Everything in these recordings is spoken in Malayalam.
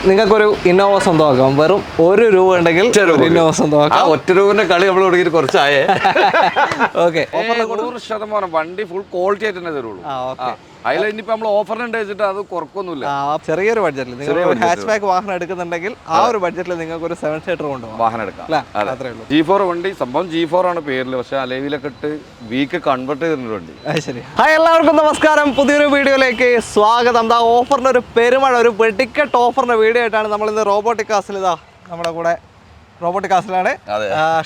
നിങ്ങൾക്കൊരു ഇന്നോവ സ്വന്തമാക്കാം. വെറും ₹1 ഉണ്ടെങ്കിൽ ഇന്നോവ സ്വന്തമാക്കാം. ഒറ്റ രൂപന്റെ കളി നമ്മൾ തുടങ്ങിയിട്ട് കുറച്ചായേ. ഓക്കെ, 100% വണ്ടി ഫുൾ ക്വാളിറ്റി ആയിട്ട് തന്നെ തരുള്ളൂ. അതിൽ ഇനിയിപ്പോ നമ്മൾ ഓഫറിനുണ്ട് വെച്ചിട്ട് അത് കുറക്കൊന്നുമില്ല. ചെറിയൊരു ബഡ്ജറ്റിൽ നിങ്ങൾ ഹാച്ച് ബാക്ക് വാഹനം എടുക്കുന്നുണ്ടെങ്കിൽ ആ ഒരു ബഡ്ജറ്റിൽ നിങ്ങൾക്ക് ഒരു 7 സീറ്റർ കൊണ്ടുപോകാം, വാഹനം എടുക്കാം. G4 വണ്ടി സംഭവം G4 ആണ് പേരില്, പക്ഷെ അലവിലൊക്കെ ഇട്ട് വീക്ക് കൺവേർട്ട് ചെയ്തിട്ടുണ്ട് വണ്ടി. ശരി. ഹായ്, എല്ലാവർക്കും നമസ്കാരം. പുതിയൊരു വീഡിയോയിലേക്ക് സ്വാഗതം. എന്താ ഓഫറിന് ഒരു പെരുമഴ, ഒരു വെടിക്കെട്ട് ഓഫറിന്റെ വീഡിയോ ആയിട്ടാണ് നമ്മൾ ഇന്ന് റോബോട്ടിക് കാസിൽ ഇതാ നമ്മുടെ കൂടെ റോബോട്ടിക് കാസിലാണ്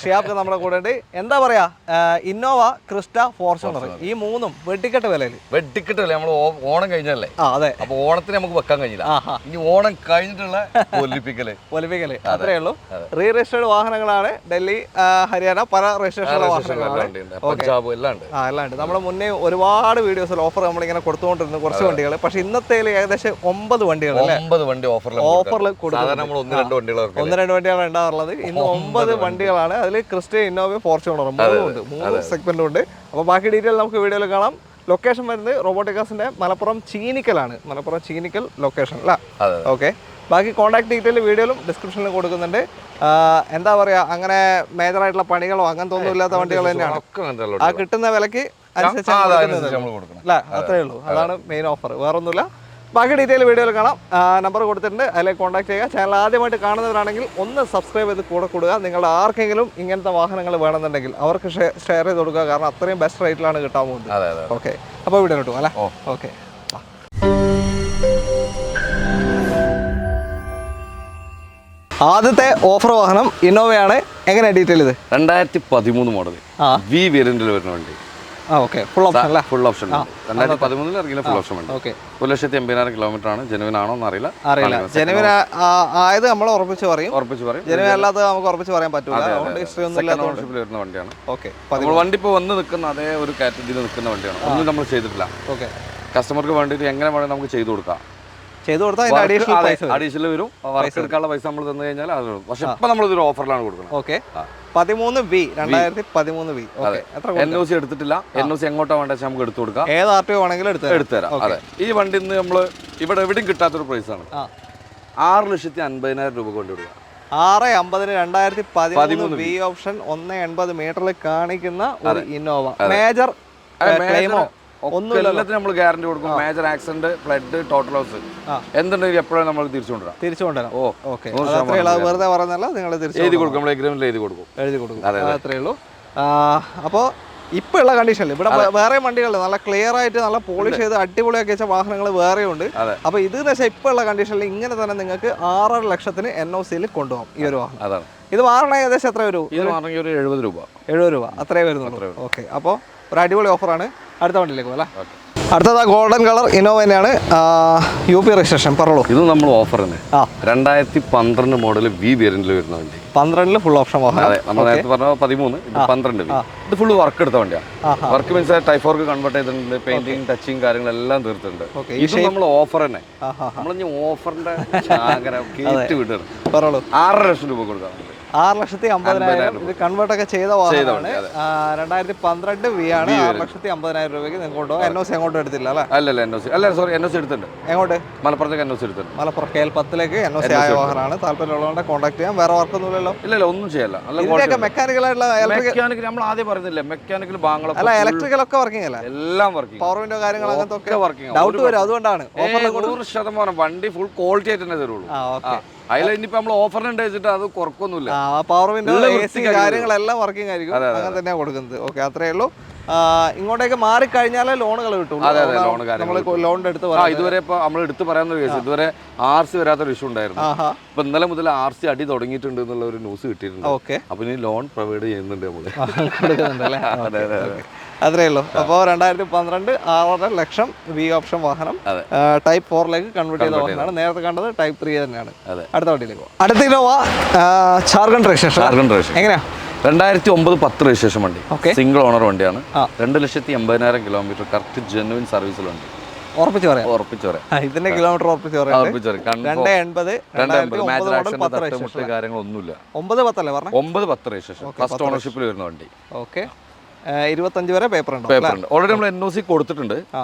ഷിയാബ് നമ്മുടെ കൂടെ ഉണ്ട്. എന്താ പറയാ, ഇന്നോവ, ക്രിസ്റ്റ, ഫോർച്യൂണർ, ഈ മൂന്നും വെട്ടിക്കെട്ട് വിലയിൽ. വെട്ടിക്കെട്ട് വില നമ്മൾ ഓണം കഴിഞ്ഞല്ലേ? അതെ. അപ്പൊ ഓണത്തിന് നമുക്ക് വെക്കാൻ കഴിഞ്ഞില്ല. ഇനി ഓണം കഴിഞ്ഞിട്ടുള്ള ഒലിപ്പിക്കല് അത്രേ ഉള്ളൂ. റീ രജിസ്റ്റേർഡ് വാഹനങ്ങളാണ്. ഡൽഹി, ഹരിയാന, പല രജിസ്ട്രേഷനുള്ള വാഹനങ്ങളാണ്. എല്ലാം ഉണ്ട്. നമ്മൾ മുന്നേ ഒരുപാട് വീഡിയോസിൽ ഓഫർ നമ്മളിങ്ങനെ കൊടുത്തുകൊണ്ടിരുന്നു കുറച്ച് വണ്ടികൾ. പക്ഷെ ഇന്നത്തെ ഏകദേശം 9 വണ്ടികൾ വണ്ടി ഓഫറിൽ കൊടുക്കും. 1-2 വണ്ടികളാണ് ഉണ്ടാറുള്ളത്. ഇന്ന് 9 വണ്ടികളാണ്. അതിൽ ക്രിസ്റ്റ, ഇന്നോവ, ഫോർച്യൂണർ മൂന്ന് സെഗ്മെന്റും ഉണ്ട്. അപ്പോൾ ബാക്കി ഡീറ്റെയിൽ നമുക്ക് വീഡിയോയിൽ കാണാം. ലൊക്കേഷൻ വരുന്നത് റോബോട്ടിക്കാസിന്റെ മലപ്പുറം ചീനിക്കലാണ്. മലപ്പുറം ചീനിക്കൽ ലൊക്കേഷൻ അല്ല. ഓക്കെ, ബാക്കി കോൺടാക്ട് ഡീറ്റെയിൽ വീഡിയോയിലും ഡിസ്ക്രിപ്ഷനിലും കൊടുക്കുന്നുണ്ട്. എന്താ പറയുക, അങ്ങനെ മേജറായിട്ടുള്ള പണികളോ അങ്ങനത്തെ ഒന്നും ഇല്ലാത്ത വണ്ടികൾ തന്നെയാണ്. ആ കിട്ടുന്ന വിലക്ക് അനുസരിച്ച് അല്ല, അത്രേ ഉള്ളൂ. അതാണ് മെയിൻ ഓഫർ, വേറൊന്നുമില്ല. ബാക്കി ഡീറ്റെയിൽ വീഡിയോയിൽ കാണാം. നമ്പർ കൊടുത്തിട്ടുണ്ട്, അതിലേക്ക് കോൺടാക്ട് ചെയ്യുക. ചാനൽ ആദ്യമായിട്ട് കാണുന്നവരാണെങ്കിൽ ഒന്ന് സബ്സ്ക്രൈബ് ചെയ്ത് കൂടെ കൊടുക്കുക. നിങ്ങളുടെ ആർക്കെങ്കിലും ഇങ്ങനത്തെ വാഹനങ്ങൾ വേണമെന്നുണ്ടെങ്കിൽ അവർക്ക് ഷെയർ ചെയ്ത് കൊടുക്കുക. കാരണം അത്രയും ബെസ്റ്റ് റേറ്റിലാണ് കിട്ടാൻ പോകുന്നത്. ഓക്കെ, അപ്പോൾ വീഡിയോ കിട്ടും അല്ലേ? ഓക്കെ. ആദ്യത്തെ ഓഫർ വാഹനം ഇന്നോവയാണ്. എങ്ങനെയാണ് ഡീറ്റെയിൽ ഇത്? 2013 മോഡൽ വി വേരിയന്റിൽ വരുന്ന വണ്ടി. ഫുൾ ഓപ്ഷൻ അല്ല? Full option. 2013 ഇറങ്ങിയ ഫുൾ ഓപ്ഷൻ വണ്ടി. 1,80,000 കിലോമീറ്റർ ആണ്. ജെനുവിൻ ആണോ എന്ന് അറിയില്ല. ജെനുവിൻ ആയത് നമ്മൾ ഉറപ്പിച്ച് പറയും. ജെനുവിൻ അല്ലാതെ നമുക്ക് ഉറപ്പിച്ച് പറയാൻ പറ്റില്ല. ഓണർഷിപ്പിൽ വരുന്ന വണ്ടിയാണ്. വണ്ടി ഇപ്പോൾ വന്ന് നിൽക്കുന്ന അതേ ഒരു കാറ്റഗറിയിൽ നിൽക്കുന്ന വണ്ടിയാണ്. ഒന്നും നമ്മൾ ചെയ്തിട്ടില്ല. കസ്റ്റമർക്ക് വേണ്ടിയിട്ട് എങ്ങനെ വേണമെങ്കിൽ നമുക്ക് ചെയ്തു കൊടുക്കാം. അഡീഷണൽ വരും. വർക്ക് എടുക്കാനുള്ള പൈസ നമ്മൾ തന്നു കഴിഞ്ഞാൽ അത് വരും. പക്ഷെ ഇപ്പൊ നമ്മൾ ഇതൊരു ഓഫറിലാണ് കൊടുക്കുന്നത്. ഓക്കെ, 2013 NOC എടുത്തിട്ടില്ല. NOC എങ്ങോട്ടാ വേണ്ട നമുക്ക് എടുത്തു കൊടുക്കാം. ഏത് RTO വേണമെങ്കിലും എടുത്തുതരാം. അതെ, ഈ വണ്ടി ഇന്ന് നമ്മൾ ഇവിടെ എവിടെയും കിട്ടാത്തൊരു പ്രൈസാണ്. 6,50,000 രൂപ കൊണ്ട് കൊടുക്കുക. 6,50,000 2013 വി ഓപ്ഷൻ 180 മീറ്ററിൽ കാണിക്കുന്ന ഒരു ഇന്നോവ. മേജർ ക്ലെയിമോ എല്ലാത്തിനും നമ്മൾ ഗ്യാരണ്ടി കൊടുക്കും. Major accident, flood, total loss എന്തുണ്ടെങ്കിലും എപ്പോഴും നമ്മൾ തിരിച്ചു കൊണ്ടുവരാം. വെറുതെ പറഞ്ഞല്ല, നിങ്ങൾ എഴുതി കൊടുക്കും. നമ്മൾ എഗ്രിമെന്റിൽ എഴുതി കൊടുക്കും. അത്രേ ഉള്ളൂ. അപ്പോൾ ഇപ്പോൾ ഉള്ള കണ്ടീഷനിൽ ഇവിടെ വേറെ വണ്ടികൾ നല്ല ക്ലിയർ ആയിട്ട് നല്ല പോളിഷ് ചെയ്ത് അടിപൊളിയാക്കി വെച്ച വാഹനങ്ങൾ വേറെ ഉണ്ട്. അപ്പോൾ ഇത് എന്ന് വെച്ചാൽ ഇപ്പോൾ ഉള്ള കണ്ടീഷനിൽ ഇങ്ങനെ തന്നെ നിങ്ങൾക്ക് 6.5 ലക്ഷത്തിന് NOCയിൽ കൊണ്ടുപോകാം ഈ ഒരു വാഹനം. അതാണ്. ഇത് മാറണ ഏകദേശം എത്ര വരും? ഇത് മാറണമെങ്കിൽ ഒരു 70 രൂപ. 70 രൂപ അത്രേ വരുന്നുള്ളൂ. ഓക്കെ, അപ്പോൾ ഒരു അടിപൊളി ഓഫറാണ്. അടുത്ത വണ്ടിയിലേക്ക് പോകാം. അടുത്തത് ഗോൾഡൻ കളർ ഇന്നോവ തന്നെയാണ്. UP രജിസ്ട്രേഷൻ പറഞ്ഞോളൂ. ഇത് നമ്മൾ ഓഫർ തന്നെ. 2012 മോഡൽ വി വേരിയന്റിൽ വരുന്ന വണ്ടി. 12 ഫുൾ ഓപ്ഷൻ വാഹനം. അതെ, നമ്മൾ നേരത്തെ പറഞ്ഞ 13, ഇത് 12 വി. ഇത് ഫുള്ള് വർക്ക് എടുത്ത വണ്ടിയാണ്. Work means type work convert ചെയ്തിട്ടുണ്ട്. പെയിന്റിങ്, ടച്ചിങ് കാര്യങ്ങളെല്ലാം തീർത്തിട്ടുണ്ട്. ഇത് നമ്മൾ ഓഫർ തന്നെ. നമ്മളിനി ഓഫറിന്റെ കേറ്റ് വിടുകയാണ്. 6.5 ലക്ഷം രൂപ കൊടുക്കാം. 6,50,000 ഇത് കൺവേർട്ട് ഒക്കെ ചെയ്ത വാഹനമാണ്. 2012 വി ആണ്. 6,50,000 രൂപയ്ക്ക് നിങ്ങൾക്ക് കൊണ്ടുപോകാം. NOC അങ്ങോട്ട് എടുത്തില്ല അല്ലേ? അല്ലല്ല, NOC എടുത്തിട്ടുണ്ട്. എങ്ങോട്ട്? മലപ്പുറത്തേക്ക് NOC എടുത്തിട്ടുണ്ട്. മലപ്പുറം KL10ലേക്ക് NOC ആയ വാഹനമാണ്. താല്പര്യമുള്ളവരുടെ കോൺടാക്ട് ചെയ്യാം. വേറെ വർക്കൊന്നുമില്ലല്ലോ? ഇല്ല, ഒന്നും ചെയ്യല്ല. മെക്കാനിക്കൽ ആയിട്ടുള്ള മെക്കാനിക്കൽ നമ്മൾ ആദ്യം പറയുന്നില്ല. മെക്കാനിക്കൽ ഭാഗങ്ങളൊക്കെ അല്ല, ഇലക്ട്രിക്കൽ ഒക്കെ വർക്കിംഗ് അല്ല? എല്ലാം വർക്കിംഗ്. പവർ വിൻഡോ കാര്യങ്ങൾ അങ്ങനത്തെ ഒക്കെ വർക്കിംഗ്. ഡൗട്ട് വരും, അതുകൊണ്ടാണ്. 100% വണ്ടി ഫുൾ ക്വാളിറ്റി ആയിട്ട് തന്നെ തരുള്ളൂ. അതിൽ ഇനിയിപ്പോ നമ്മൾ ഓഫറിനുണ്ട് വെച്ചിട്ട് അത് കുറക്കൊന്നുമില്ല. പവർ വിൻഡോ, AC കാര്യങ്ങളെല്ലാം വർക്കിംഗ് ആയിരിക്കും. അങ്ങനെ തന്നെയാണ് കൊടുക്കുന്നത്. ഓക്കെ, അത്രേ ഉള്ളൂ. ഇങ്ങോട്ടേക്ക് മാറിക്കഴിഞ്ഞാലേ ലോണുകൾ കിട്ടും. നമ്മൾ ലോണിന്റെ അടുത്ത് ഇതുവരെ ഇപ്പൊ നമ്മൾ എടുത്ത് പറയാവുന്ന കേസ് ഇതുവരെ RC വരാത്തൊരു ഇഷ്യൂ ഉണ്ടായിരുന്നു. ഇപ്പൊ ഇന്നലെ മുതൽ RC അടി തുടങ്ങിയിട്ടുണ്ട് എന്നുള്ള ഒരു ന്യൂസ് കിട്ടിയിട്ടുണ്ട്. ഓക്കെ, അപ്പൊ ഇനി ലോൺ പ്രൊവൈഡ് ചെയ്യുന്നുണ്ട് നമ്മള്. അത്രേ ഉള്ളൂ. അപ്പോൾ 2012 6.5 ലക്ഷം വി ഓപ്ഷൻ വാഹനം. ടൈപ്പ് 4ലേക്ക് കൺവേർട്ട് ചെയ്ത വാഹനമാണ്. നേരത്തെ കണ്ടത് ടൈപ്പ് 3 തന്നെയാണ്. അടുത്ത വണ്ടിയിലേക്ക് പോകാം. അടുത്ത ഇന്നോവ ജാർഖണ്ഡ് രജിസ്ട്രേഷൻ. എങ്ങനെയാ? 2009-10 രജിസ്ട്രേഷൻ വണ്ടി. സിംഗിൾ ഓണർ വണ്ടിയാണ്. 2,80,000 കിലോമീറ്റർ കറക്റ്റ് ജെനുവിൻ സർവീസിലുണ്ട്. ഉറപ്പിച്ച് പറയാം. ഇതിന്റെ കിലോമീറ്റർ ഉറപ്പിച്ച് പറയാം. 280 കാര്യങ്ങളൊന്നുമില്ല. 9-10 അല്ലേ പറഞ്ഞത്? 9-10 രജിസ്ട്രേഷൻ. ഫസ്റ്റ് ഓണർഷിപ്പിൽ വരുന്ന വണ്ടി. ഓക്കെ, 25 വരെ പേപ്പർ ഉണ്ട്. ഓൾറെഡി നമ്മൾ NOC കൊടുത്തിട്ടുണ്ട്.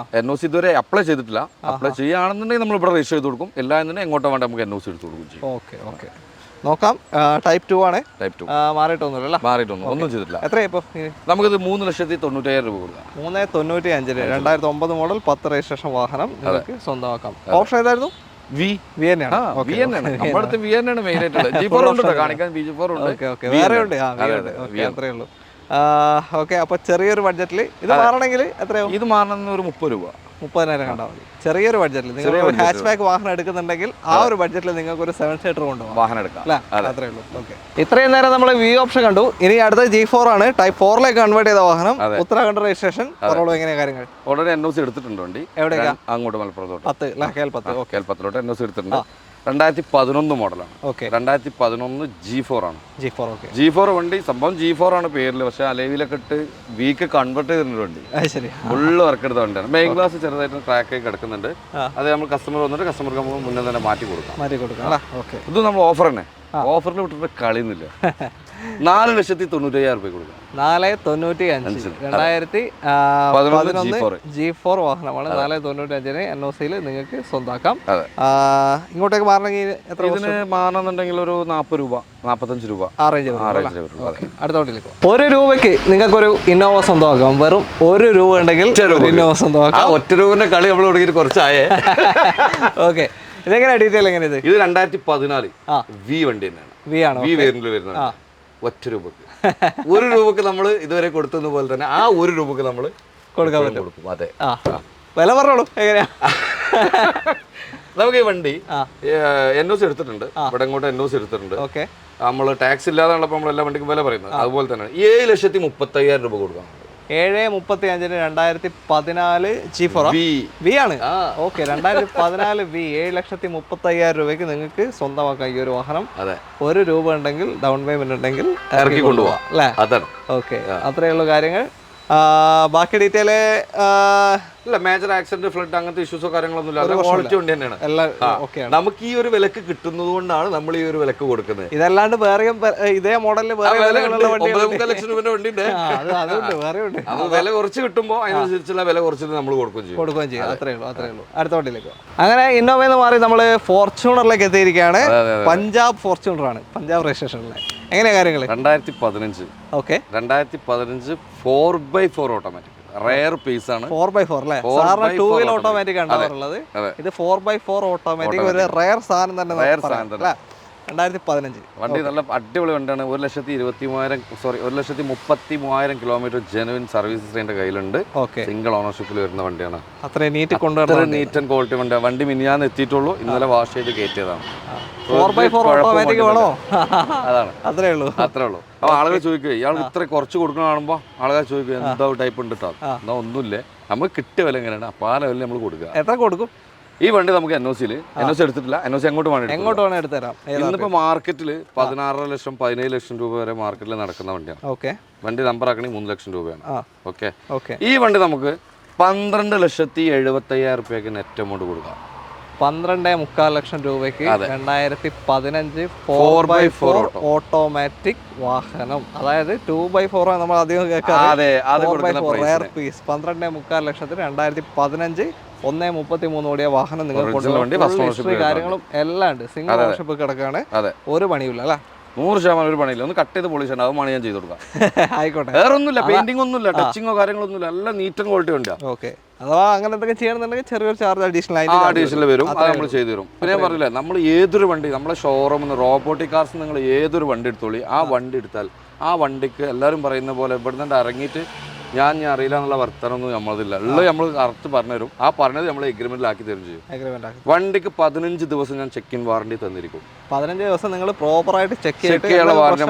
NOC ഇതുവരെ അപ്ലൈ ചെയ്തിട്ടില്ല. അപ്ലൈ ചെയ്യുകയാണെന്നുണ്ടെങ്കിൽ നമ്മൾ ഇവിടെ രജിസ്റ്റർ ചെയ്ത് കൊടുക്കും. ഇല്ല എന്നുണ്ടെങ്കിൽ എങ്ങോട്ടോ വേണ്ട നമുക്ക് NOC എടുത്ത് കൊടുക്കും ചെയ്യും. ഓക്കെ നോക്കാം. ടൈപ്പ് 2 ആണ്. ടൈപ്പ് 2 മാറിയിട്ടൊന്നുമില്ല. ഒന്നും ചെയ്തിട്ടില്ല. എത്രയാ ഇപ്പോൾ? നമുക്കിത് 3,95,000 രൂപ കൊടുക്കാം. 3,95,000 2009 മോഡൽ 10 രജിസ്ട്രേഷൻ വാഹനം നിങ്ങൾക്ക് സ്വന്തമാക്കാം. ഓപ്ഷൻ ഏതായിരുന്നു? വി തന്നെയാണ്. നമ്മുടെ വി തന്നെയാണ് മെയിൻ ആയിട്ടുള്ളത്. G4 ഉണ്ട് കാണിക്കാൻ. G4 ഉണ്ട്. വേറെ ഉണ്ട്. അത്രേ ഉള്ളൂ. ഓക്കെ, അപ്പോൾ ചെറിയൊരു ബഡ്ജറ്റിൽ ഇത് മാറണമെങ്കിൽ എത്രയാവും? ഇത് മാറണമെന്ന് ഒരു 30 രൂപ 30,000 കണ്ടാൽ മതി. ചെറിയൊരു ബഡ്ജറ്റിൽ നിങ്ങൾ ഒരു ഹാച്ച് ബാക്ക് വാഹനം എടുക്കുന്നുണ്ടെങ്കിൽ ആ ഒരു ബഡ്ജറ്റിൽ നിങ്ങൾക്ക് ഒരു 7 സീറ്റർ കൊണ്ടുപോകാം, വാഹനം എടുക്കാം. അത്രേ ഉള്ളൂ. ഓക്കെ, ഇത്രയും നേരം നമ്മൾ വി ഓപ്ഷൻ കണ്ടു. ഇനി അടുത്ത G4 ആണ്. ടൈപ്പ് 4ലേക്ക് കൺവേർട്ട് ചെയ്ത വാഹനം. ഉത്തരാഖണ്ഡ് രജിസ്ട്രേഷൻ. എങ്ങനെയാ കാര്യങ്ങൾ? ഓൾറെഡി NOC എടുത്തിട്ടുണ്ട് വണ്ടി. എവിടെയാ? അങ്ങോട്ട് മലപ്പുറത്തോട്ട് 10 കേൽപ്പത്തിലോട്ട് NOC എടുത്തിട്ടുണ്ട്. 2011 മോഡലാണ്. 2011 G4 ആണ്. G4 വണ്ടി സംഭവം G4 ആണ് പേരിൽ. പക്ഷെ അലവിലൊക്കെ ഇട്ട് വീക്ക് കൺവേർട്ട് ചെയ്തിട്ടുണ്ട് വണ്ടി. ഫുള്ള് വർക്ക് എടുത്ത വണ്ടിയാണ്. മെയിൻ ഗ്ലാസ് ചെറുതായിട്ട് ട്രാക്ക് ആയി കിടക്കുന്നുണ്ട്. അത് നമ്മൾ കസ്റ്റമർ വന്നിട്ട് കസ്റ്റമർക്ക് നമ്മൾ മുന്നേ തന്നെ മാറ്റി കൊടുക്കാം. ഇത് നമ്മൾ ഓഫർ തന്നെ. ഓഫറിൽ വിട്ടിട്ട് കളിയുന്നില്ല. 4,95,000 രൂപ കൊടുക്കാം. 4,95,000 2011 G4 വാഹനമാണ്. 4,95,000 NOCയിൽ നിങ്ങൾക്ക് സ്വന്തമാക്കാം. ഇങ്ങോട്ടേക്ക് മാറണമെങ്കിൽ എത്ര? ഇതിന് മാറണമെന്നുണ്ടെങ്കിൽ ഒരു 40 രൂപ 45 രൂപ ആ റേഞ്ച്. അടുത്ത വണ്ടിയിലേക്ക് 1 രൂപയ്ക്ക് നിങ്ങൾക്കൊരു ഇന്നോവ സ്വന്തമാക്കാം. വെറും 1 രൂപ ഉണ്ടെങ്കിൽ ഇന്നോവ സ്വന്തമാക്കാം. 1 രൂപന്റെ കളി നമ്മൾ തുടങ്ങിയിട്ട് കുറച്ചായേ. ഓക്കെ, ഇതെങ്ങനെയാ ഡീറ്റെയിൽ? എങ്ങനെ ഇത്? 2014 വി വണ്ടി തന്നെയാണ്. വി വേരിയന്റിൽ വരുന്നത്. 1 രൂപക്ക് 1 രൂപക്ക് നമ്മൾ ഇതുവരെ കൊടുത്തത് പോലെ തന്നെ ആ 1 രൂപക്ക് നമ്മൾ കൊടുക്കാൻ പറ്റും. അതെ, വില പറഞ്ഞോളൂ. എങ്ങനെയാ? നമുക്ക് ഈ വണ്ടി NOC എടുത്തിട്ടുണ്ട്. ഇവിടെ ഇങ്ങോട്ട് NOC എടുത്തിട്ടുണ്ട്. നമ്മൾ ടാക്സ് ഇല്ലാതാണല്ലോ നമ്മൾ എല്ലാ വണ്ടിക്കും വില പറയുന്നത്. അതുപോലെ തന്നെ 7,35,000 രൂപ കൊടുക്കാം. 7,35,000 2014 G4 വി ആണ്. ഓക്കെ, 2014 വി 7,35,000 രൂപയ്ക്ക് നിങ്ങൾക്ക് സ്വന്തമാക്കാം ഈ ഒരു വാഹനം. 1 രൂപ ഉണ്ടെങ്കിൽ ഡൗൺ പേയ്മെന്റ് ഉണ്ടെങ്കിൽ ഇറക്കി കൊണ്ടുപോകാം അല്ലേ? അതാണ്. ഓക്കെ, അത്രയുള്ള കാര്യങ്ങൾ. ബാക്കി ഡീറ്റെയിൽ ഇല്ല, മേജർ ആക്സിഡന്റ്, ഫ്ലഡ് അങ്ങനത്തെ ഇഷ്യൂസോ കാര്യങ്ങളൊന്നും ഇല്ല. ക്വാളിറ്റി വണ്ടി തന്നെയാണ്. നമുക്ക് ഈ ഒരു വിലക്ക് കിട്ടുന്നത് കൊണ്ടാണ് നമ്മൾ ഈ ഒരു വിലക്ക് കൊടുക്കുന്നത്. ഇതല്ലാണ്ട് വേറെയും ഇതേ മോഡലിൽ 9.5 ലക്ഷം രൂപ വണ്ടി ഉണ്ട്. വില കുറച്ച് കിട്ടുമ്പോൾ അതിനനുസരിച്ചുള്ള വില കുറച്ചിട്ട് നമ്മൾ കൊടുക്കുകയും ചെയ്യും. അത്രേ ഉള്ളൂ. അടുത്ത വണ്ടിയിലേക്ക്. അങ്ങനെ ഇന്നോവയിൽ മാറി നമ്മൾ ഫോർച്യൂണറിലേക്ക് എത്തിയിരിക്കുകയാണ്. പഞ്ചാബ് ഫോർച്യൂണർ ആണ്. പഞ്ചാബ് രജിസ്ട്രേഷനിലെ എങ്ങനെയാ കാര്യങ്ങൾ? 2015 4x4 ഓട്ടോമാറ്റിക് റയർ പീസ് ആണ്. 4x4 അല്ലേ? സാറിന് 2 വീൽ ഓട്ടോമാറ്റിക് ആണ് ഉള്ളത്. ഇത് 4x4 ഓട്ടോമാറ്റിക് ഒരു റയർ സാധനം തന്നെ. 2015 വണ്ടി നല്ല അടിപൊളി വണ്ടിയാണ്. 1,30,000 കിലോമീറ്റർ ജെനുവിൻ സർവീസ് ഹിസ്റ്ററി കയ്യിലുണ്ട്. സിംഗിൾ ഓണർഷിപ്പിൽ വരുന്ന വണ്ടിയാണ്. അത്രയും നീറ്റ് നീറ്റ് ആൻഡ് ക്വാളിറ്റി വണ്ടിയാണ്. വണ്ടി മിനിഞ്ഞാന്ന് എത്തിയിട്ടുള്ളൂ. ഇന്നലെ വാഷ് ചെയ്ത് കയറ്റിയതാണ്. 4x4 ഓട്ടോമാറ്റിക് വേണോ? അതാണ്, അത്രേ ഉള്ളൂ. അപ്പൊ ആളുകൾ ചോദിക്കുക ഇയാൾ ഇത്ര കുറച്ച് കൊടുക്കണ കാണുമ്പോ ആളുകൾ ചോദിക്കുക എന്താ ടൈപ്പ് ഉണ്ട് കേട്ടോ. എന്നാ ഒന്നുമില്ലേ, നമുക്ക് കിട്ടിയ വില എങ്ങനെയാണ് അപ്പൊ ആ ലെവലിൽ നമ്മൾ കൊടുക്കുക. എത്ര കൊടുക്കും? ഈ വണ്ടി നമുക്ക് NOC എടുത്തിട്ടില്ല. NOC എങ്ങോട്ട് വേണം എടുത്തരാം. ഇന്നിപ്പോ മാർക്കറ്റിൽ 16 ലക്ഷം 17 ലക്ഷം രൂപ വരെ മാർക്കറ്റിൽ നടക്കുന്ന വണ്ടിയാണ്. വണ്ടി നമ്പർ ആക്കണമെങ്കിൽ 3 ലക്ഷം രൂപയാണ്. ഓക്കെ, ഈ വണ്ടി നമുക്ക് 12,70,75,000 രൂപയ്ക്ക് നെറ്റ് എമൗണ്ട് കൊടുക്കാം. 12.25 ലക്ഷം രൂപയ്ക്ക് 2015 4x4 ഓട്ടോമാറ്റിക് വാഹനം. അതായത് 2x4 നമ്മൾ അധികം കേൾക്കാം. 12.25 ലക്ഷത്തിന് 2015 1.33 ഓടിയ വാഹനം നിങ്ങൾ കാര്യങ്ങളും എല്ലാം ഉണ്ട്. സിംഗിൾ ഓണർഷിപ്പ് കിടക്കാണ്. ഒരു പണിയില്ല അല്ലേ? 100% ഒരു പണിയില്ല. ഒന്ന് കട്ട് ചെയ്ത് പോളിഷ് ആണ്, അത് പണി ഞാൻ ചെയ്ത് കൊടുക്കാം. ആയിക്കോട്ടെ, വേറെ ഒന്നുമില്ല, പെയിന്റിംഗ് ഒന്നുമില്ല, ടച്ചിങ്ങോ കാര്യങ്ങളൊന്നുമില്ല, എല്ലാം നീറ്റ് ആൻഡ് ക്വാളിറ്റി വണ്ടിയാണ്. ഓക്കെ, അഥവാ അങ്ങനെ എന്തെങ്കിലും ചെയ്യണമെന്നുണ്ടെങ്കിൽ ചെറിയൊരു ചാർജ് അഡീഷണൽ വരും. അത് നമ്മൾ ചെയ്തു തരും. പിന്നെ ഞാൻ പറഞ്ഞില്ല, നമ്മൾ ഏതൊരു വണ്ടി നമ്മളെ ഷോറൂമിൽ നിന്ന് റോബോട്ടിക് കാർസ് നിങ്ങൾ ഏതൊരു വണ്ടി എടുത്തോളി, ആ വണ്ടി എടുത്താൽ ആ വണ്ടിക്ക് എല്ലാവരും പറയുന്ന പോലെ ഇവിടെ നിന്ന് ഇറങ്ങിയിട്ട് ഞാൻ അറിയില്ല എന്നുള്ള വർത്തനൊന്നും നമ്മളതില്ല. ഉള്ളത് നമ്മൾ കറക്റ്റ് പറഞ്ഞുതരും. ആ പറഞ്ഞത് നമ്മൾ എഗ്രിമെന്റിലാക്കി തരും ചെയ്യും. വണ്ടിക്ക് 15 ദിവസം ഞാൻ ചെക്ക് ഇൻ വാറണ്ടി തന്നിരിക്കും. 15 ദിവസം നിങ്ങൾ പ്രോപ്പറായിട്ട് ചെക്ക് ചെയ്യാനുള്ള വാറണ്ടി.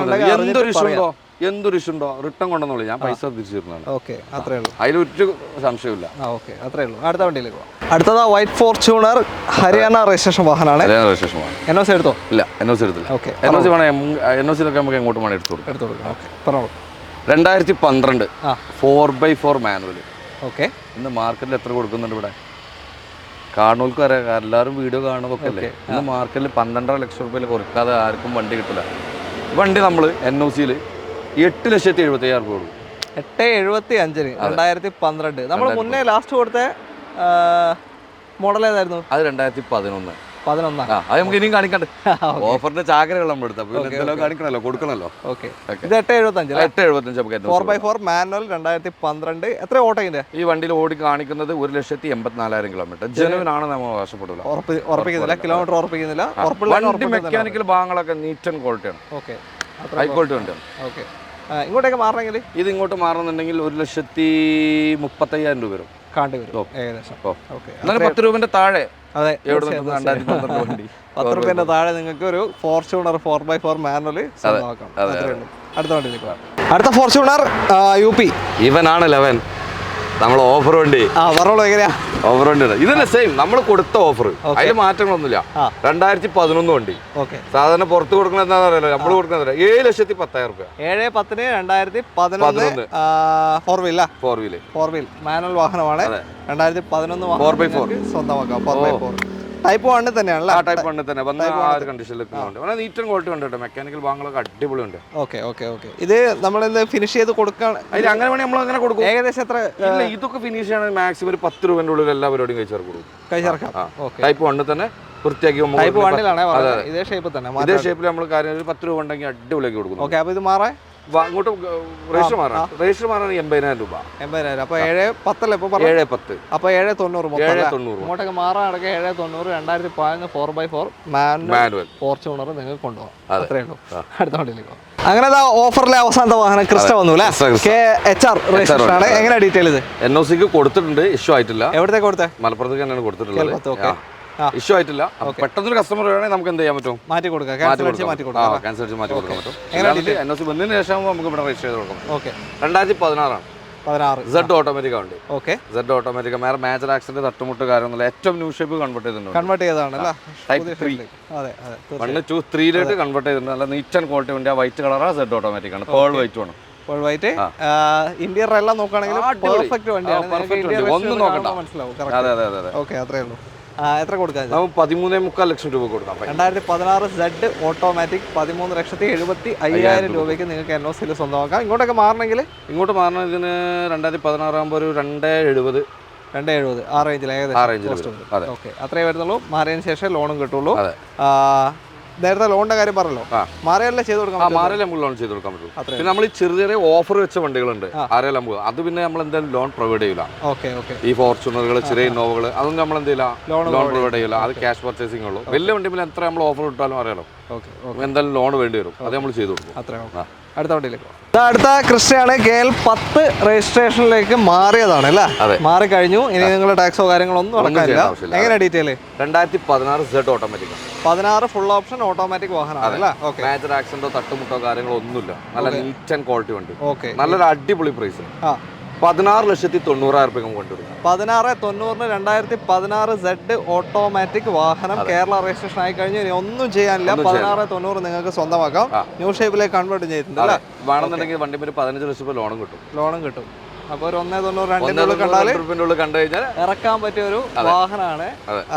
എന്തൊരു ഇഷ്യൂ ഉണ്ടോ റിട്ടേൺ കൊണ്ടെന്നുള്ളൂ, ഞാൻ പൈസ തിരിച്ചു തരുന്നതാണ്. അതിലൊരു സംശയമില്ല. അടുത്ത വണ്ടിയിലേക്ക് അടുത്തതാ വൈറ്റ് ഫോർച്യൂണർ ഹരിയാന രജിസ്ട്രേഷൻ വാഹനമാണ്. NOC എടുത്തോ? ഇല്ല, NOC എടുത്തില്ല. NOC വേണം. NOC നമുക്ക് എങ്ങോട്ട് വേണം എടുത്തു കൊടുക്കാം. 2012 4x4 മാനുവൽ. ഇന്ന് മാർക്കറ്റിൽ എത്ര കൊടുക്കുന്നുണ്ട്? ഇവിടെ കാണുന്നവർക്ക് അറിയാം, എല്ലാവരും വീഡിയോ കാണുന്നതൊക്കെ അല്ലേ. ഇന്ന് മാർക്കറ്റിൽ 12.5 ലക്ഷം രൂപയിൽ കുറയ്ക്കാതെ ആർക്കും വണ്ടി കിട്ടില്ല. വണ്ടി നമ്മൾ NOC 8,70,75,000 രൂപ കൊടുക്കും. 875 2012. നമ്മൾ മുന്നേ ലാസ്റ്റ് കൊടുത്ത മോഡൽ ഏതായിരുന്നു? അത് 2011. 11. അത് നമുക്ക് ഇനിയും കാണിക്കണ്ട്. ഓഫറിന്റെ ചാകരകൾ നമ്മൾ എടുത്താൽ കാണിക്കണല്ലോ, കൊടുക്കണല്ലോ. ഓക്കെ, ഇത് 875. 875 4x4 മാനുവൽ 2012. എത്ര ഓട്ടോയിന്റെ ഈ വണ്ടിയിൽ ഓടി കാണിക്കുന്നത് 1,84,000 കിലോമീറ്റർ. ജനുവിൻ ആണ് നമ്മൾ ആവശ്യപ്പെടില്ല, ഉറപ്പിക്കുന്നില്ല, കിലോമീറ്റർ ഉറപ്പിക്കുന്നില്ല. വണ്ടി മെക്കാനിക്കൽ ഭാഗങ്ങളൊക്കെ നീറ്റ് ആൻഡ് ക്വാളിറ്റിയാണ്, ഹൈ ക്വാളിറ്റി വണ്ടിയാണ്. ഓക്കെ, ഇങ്ങോട്ടേക്ക് മാറണമെങ്കിൽ ഇത് ഇങ്ങോട്ട് മാറണമെന്നുണ്ടെങ്കിൽ 1,35,000 രൂപ വരും, കാണ്ടി വരും ഏകദേശം. എന്നാലും 10 രൂപന്റെ താഴെ. അതെ, 2012 വണ്ടി 10 രൂപേന്റെ താഴെ നിങ്ങൾക്ക് ഒരു ഫോർച്യൂണർ 4x4 മാനുവൽ സ്വന്തമാക്കാം. അടുത്ത വണ്ടിയിലേക്ക് പോകാം. അടുത്ത ഫോർച്യൂണർ UP. ഇവനാണ് 11 നമ്മൾ ഓഫർ വണ്ടി. പറഞ്ഞോളൂ, എങ്ങനെയാ ഓഫർ വണ്ടി? ഇതന്നെ സെയിം നമ്മൾ കൊടുത്ത ഓഫർ, അതിൽ മാറ്റങ്ങളൊന്നുമില്ല. 2011 വണ്ടി. സാധാരണ പുറത്ത് കൊടുക്കുന്നത് എന്താണെന്ന് അറിയാലോ, നമ്മൾ കൊടുക്കുന്നത് 7,10,000 രൂപ. 7/10 2011 ഫോർ വീൽ മാനുവൽ വാഹനമാണ്. 2011 4x4 സ്വന്തമാക്കാം. 4x4 ടൈപ്പ് 1 തന്നെയാണല്ലോ. ടൈപ്പ് 1 തന്നെ വന്ന ആ ഒരു കണ്ടീഷനിലേക്ക് നീറ്റ് ആൻഡ് ക്വാളിറ്റി ഉണ്ട്. മെക്കാനിക്കൽ ഭാഗങ്ങളൊക്കെ അടിപൊളിയുണ്ട്. ഓക്കെ, ഇത് നമ്മൾ ഫിനിഷ് ചെയ്ത് കൊടുക്കാൻ അങ്ങനെ വേണമെങ്കിൽ നമ്മൾ അങ്ങനെ കൊടുക്കും. ഏകദേശം എത്ര? ഇതൊക്കെ ഫിനിഷ് ചെയ്യണം മാക്സിമം ഒരു 10 രൂപന്റെ ഉള്ളിൽ എല്ലാ പരിപാടിയും കഴിച്ചേർക്കാം. ടൈപ്പ് 1 തന്നെ വൃത്തിയാക്കി ടൈപ്പ് 1 ഇതേ ഷേപ്പിൽ തന്നെ, ഇതേ ഷേപ്പിൽ നമ്മൾ കാര്യം 10 രൂപ ഉണ്ടെങ്കിൽ അടിപൊളിയാക്കി കൊടുക്കും. ഓക്കെ, അപ്പോൾ ഇത് മാറാൻ അങ്ങോട്ട് രജിസ്റ്റർ മാറാൻ 80,000 രൂപ. 80,000. അപ്പോൾ 7/10 ഇപ്പോൾ 7/10. അപ്പോൾ 790. 790 ഇങ്ങോട്ടൊക്കെ മാറാനൊക്കെ 790. 2011 4x4 മാനുവൽ ഫോർച്യൂണർ നിങ്ങൾക്ക് കൊണ്ടുപോകാം. അത്രേ ഉള്ളൂ. അടുത്ത വണ്ടിയിലേക്ക് പോകാം. അങ്ങനെ ഓഫറിലെ അവസാനത്തെ വാഹനം ക്രിസ്റ്റ വന്നു അല്ലേ? HR രജിസ്ട്രേഷൻ ആണ്. എങ്ങനെ ഡീറ്റെയിൽ? ഇത് NOCക്ക് കൊടുത്തിട്ടുണ്ട്, ഇഷ്യൂ ആയിട്ടില്ല. എവിടത്തെ കൊടുത്തേ? മലപ്പുറത്തേക്ക് തന്നെയാണ് കൊടുത്തിട്ടുള്ളത്. ഇഷ്യൂ ആയിട്ടില്ല. പെട്ടെന്നൊരു കസ്റ്റമർ വേണമെങ്കിൽ നമുക്ക് എന്ത് ചെയ്യാൻ പറ്റും? മാറ്റി കൊടുക്കാം. ക്യാൻസൽ അടിച്ച് മാറ്റി കൊടുക്കാൻ പറ്റും. NOC വന്നതിന് ശേഷം നമുക്ക് ഇവിടെ രജിസ്റ്റർ ചെയ്ത് കൊടുക്കാം. 2016 Z ഓട്ടോമാറ്റിക് ഉണ്ട്. Z ഓട്ടോമാറ്റിക് മേജർ ആക്സിഡന്റ് തട്ടുമുട്ട് കാര്യമൊന്നുമില്ല. ഏറ്റവും ന്യൂ ഷേപ്പ് കൺവേർട്ട് ചെയ്തിട്ടുണ്ട്. ടൈപ്പ് 3 1 2 3 കൺവേർട്ട് ചെയ്തിട്ടുണ്ട്. നല്ല നീറ്റ് ആൻഡ് ക്വാളിറ്റി വണ്ടി. വൈറ്റ് കളറാ. Z ഓട്ടോമാറ്റിക് ആണ്. പേൾ വൈറ്റ് ആണ്. ഇന്റീരിയർ എല്ലാം നോക്കുകയാണെങ്കിൽ പെർഫെക്റ്റ് വണ്ടിയാണ്. ഒന്നും നോക്കണ്ട, മനസ്സിലാവും. അതെ. അത്രേ ഉള്ളൂ. എത്ര കൊടുക്കാൻ? 13.25 ലക്ഷം രൂപ കൊടുക്കാം. 2016 Z ഓട്ടോമാറ്റിക് 13,70,500 രൂപയ്ക്ക് നിങ്ങൾക്ക് NOCയിൽ സ്വന്തമാക്കാം. ഇങ്ങോട്ടൊക്കെ മാറണമെങ്കിൽ ഇങ്ങോട്ട് മാറണതിന് 2016 ആകുമ്പോൾ ഒരു 270 ആ റേഞ്ചിൽ ഏകദേശം. ഓക്കെ, അത്രേ വരുന്നുള്ളൂ. മാറിയതിന് ശേഷം ലോണും കിട്ടുള്ളൂ. നേരത്തെ ലോണിന്റെ കാര്യം പറഞ്ഞല്ലോ, മാറിയല്ലേ ചെയ്ത് കൊടുക്കാം. മാറിയാൽ നമുക്ക് ലോൺ ചെയ്ത് കൊടുക്കാൻ പറ്റും. പിന്നെ നമ്മൾ ചെറിയ ഓഫർ വെച്ച വണ്ടികളുണ്ട് ആരെല്ലാം നമുക്ക്, അത് പിന്നെ നമ്മൾ എന്തായാലും ലോൺ പ്രൊവൈഡ് ചെയ്യില്ല. ഈ ഫോർച്യൂണറുകൾ, ചെറിയ ഇന്നോവകൾ, അതൊന്നും നമ്മൾ എന്ത് ചെയ്യില്ല, ലോൺ പ്രൊവൈഡ് ചെയ്യില്ല. അത് ക്യാഷ് പർച്ചേസിംഗ് ഉള്ളൂ. വലിയ വണ്ടി പിന്നെ എത്ര നമ്മൾ ഓഫർ ഇട്ടാലും അറിയാലോ, എന്തായാലും ലോൺ വേണ്ടി വരും. അത് നമ്മൾ ചെയ്ത് കൊടുക്കും. അടുത്ത വണ്ടിയിലേക്ക്. അടുത്ത ക്രിസ്റ്റയാണ് KL10 രജിസ്ട്രേഷനിലേക്ക് മാറിയതാണ് അല്ലേ? മാറിക്കഴിഞ്ഞു. ഇനി നിങ്ങളുടെ ടാക്സോ കാര്യങ്ങളൊന്നും നടക്കാനില്ല. എങ്ങനെ detail? 2016 Z automatic. 16 full option automatic വാഹനമാണ്. മേജർ ആക്സിഡന്റോ തട്ടുമുട്ടോ കാര്യങ്ങളോ ഒന്നുമില്ല. നല്ല നീറ്റ് ആൻഡ് ക്വാളിറ്റി വണ്ടി. നല്ലൊരു അടിപൊളി പ്രൈസ്. 16,90,000 രൂപ കൊണ്ടുവരും. 16,90,000 2016 Z ഓട്ടോമാറ്റിക് വാഹനം കേരള രജിസ്ട്രേഷൻ ആയി കഴിഞ്ഞു. ഇനി ഒന്നും ചെയ്യാനില്ല. 16,90,000 നിങ്ങൾക്ക് സ്വന്തമാക്കാം. ന്യൂ ഷേപ്പിലേക്ക് കൺവേർട്ട് ചെയ്തിട്ടുണ്ട്. വേണമെന്നുണ്ടെങ്കിൽ വണ്ടി 15 ലക്ഷം രൂപ ലോണും കിട്ടും. അപ്പോൾ ഒരു 1,90,000 2 കണ്ടു കഴിഞ്ഞാൽ ഇറക്കാൻ പറ്റിയ ഒരു വാഹനമാണ്.